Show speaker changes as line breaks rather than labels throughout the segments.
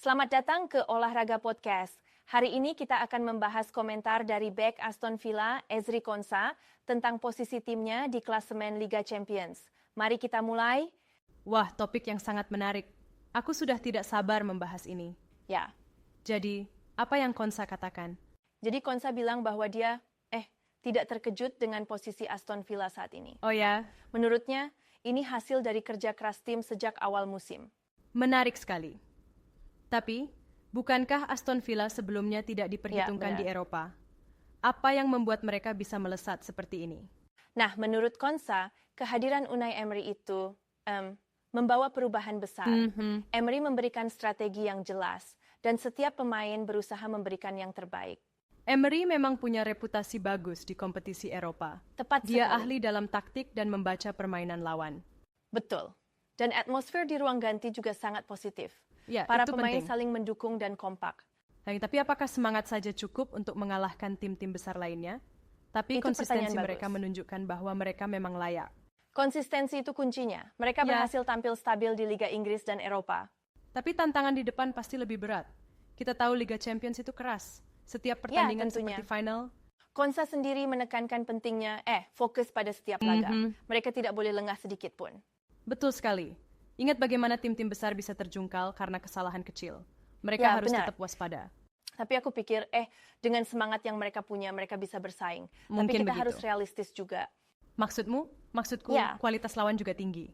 Selamat datang ke Olahraga Podcast. Hari ini kita akan membahas komentar dari bek Aston Villa, Ezri Konsa, tentang posisi timnya di klasemen Liga Champions. Mari kita mulai.
Wah, topik yang sangat menarik. Aku sudah tidak sabar membahas ini.
Ya,
Jadi, apa yang Konsa katakan?
jadi Konsa bilang bahwa dia tidak terkejut dengan posisi Aston Villa saat ini.
Oh ya,
Menurutnya, ini hasil dari kerja keras tim sejak awal musim.
menarik sekali. Tapi, bukankah Aston Villa sebelumnya tidak diperhitungkan
Ya, benar.
di Eropa? Apa yang membuat mereka bisa melesat seperti ini?
Nah, menurut Konsa, kehadiran Unai Emery itu membawa perubahan besar. Emery memberikan strategi yang jelas, dan setiap pemain berusaha memberikan yang terbaik.
Emery memang punya reputasi bagus di kompetisi Eropa.
Tepat
Dia
sekali.
ahli dalam taktik dan membaca permainan lawan.
Betul. Dan atmosfer di ruang ganti juga sangat positif.
Ya,
Para
itu
pemain
penting.
saling mendukung dan kompak.
Tapi apakah semangat saja cukup untuk mengalahkan tim-tim besar lainnya? Tapi
Itu
konsistensi
pertanyaan
mereka
bagus.
menunjukkan bahwa mereka memang layak.
Konsistensi itu kuncinya. Mereka
Ya.
berhasil tampil stabil di Liga Inggris dan Eropa.
Tapi tantangan di depan pasti lebih berat. Kita tahu Liga Champions itu keras. Setiap pertandingan
tentunya.
seperti final,
Konsa sendiri menekankan pentingnya fokus pada setiap laga. Mereka tidak boleh lengah sedikit pun.
betul sekali. Ingat bagaimana tim-tim besar bisa terjungkal karena kesalahan kecil. Mereka
Ya,
harus
benar.
tetap waspada.
Tapi aku pikir, dengan semangat yang mereka punya, mereka bisa bersaing. Tapi
Mungkin
kita
begitu.
harus realistis juga.
Maksudku,
Ya.
kualitas lawan juga tinggi.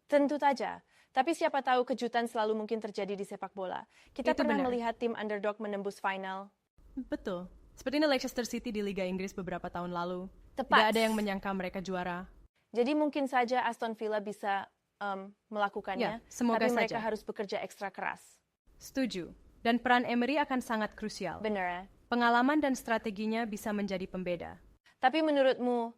Tentu saja. Tapi siapa tahu kejutan selalu mungkin terjadi di sepak bola. Kita
Itu
pernah
benar.
melihat tim underdog menembus final.
Betul. Seperti Leicester City di Liga Inggris beberapa tahun lalu.
Tepat.
Tidak ada yang menyangka mereka juara.
Jadi mungkin saja Aston Villa bisa melakukannya.
Ya, semoga
tapi mereka
saja.
harus bekerja ekstra keras.
Setuju. Dan peran Emery akan sangat krusial.
Benar ya?
Pengalaman dan strateginya bisa menjadi pembeda.
Tapi menurutmu,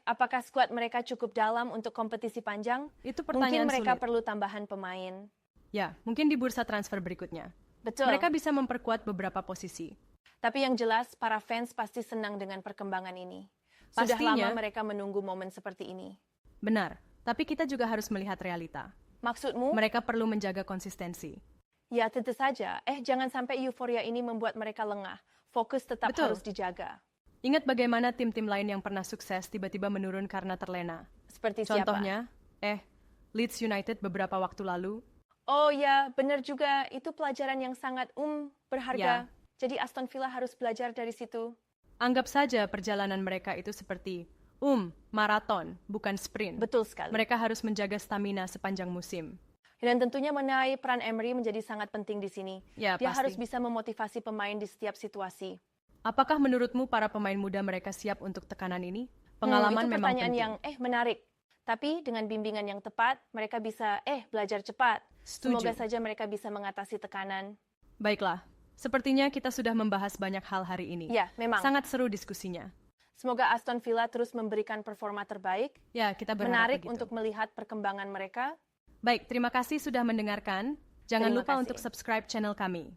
apakah skuad mereka cukup dalam untuk kompetisi panjang?
Itu
Mungkin
pertanyaan
mereka
sulit.
perlu tambahan pemain.
Ya, mungkin di bursa transfer berikutnya.
Betul.
Mereka bisa memperkuat beberapa posisi.
Tapi yang jelas, para fans pasti senang dengan perkembangan ini. Sudah
Pastinya.
lama mereka menunggu momen seperti ini.
Benar, tapi kita juga harus melihat realita.
Maksudmu?
Mereka perlu menjaga konsistensi.
Ya, tentu saja. Jangan sampai euforia ini membuat mereka lengah. Fokus tetap
Betul.
harus dijaga.
Ingat bagaimana tim-tim lain yang pernah sukses tiba-tiba menurun karena terlena.
Seperti
Contohnya, Leeds United beberapa waktu lalu.
siapa? Oh ya, benar juga. Itu pelajaran yang sangat berharga.
Ya.
Jadi Aston Villa harus belajar dari situ.
Anggap saja perjalanan mereka itu seperti maraton, bukan sprint.
Betul sekali.
Mereka harus menjaga stamina sepanjang musim.
Dan tentunya mengenai peran Emery menjadi sangat penting di sini.
Ya,
Dia
pasti.
harus bisa memotivasi pemain di setiap situasi.
Apakah menurutmu para pemain muda mereka siap untuk tekanan ini? Pengalaman
itu
memang
pertanyaan
penting.
yang menarik. Tapi dengan bimbingan yang tepat, mereka bisa belajar cepat.
Setuju.
Semoga saja mereka bisa mengatasi tekanan.
Baiklah, sepertinya kita sudah membahas banyak hal hari ini.
Ya, memang.
Sangat seru diskusinya.
Semoga Aston Villa terus memberikan performa terbaik.
Ya, kita berharap
Menarik
begitu.
untuk melihat perkembangan mereka.
Baik, terima kasih sudah mendengarkan. Jangan
Terima
lupa
kasih.
untuk subscribe channel kami.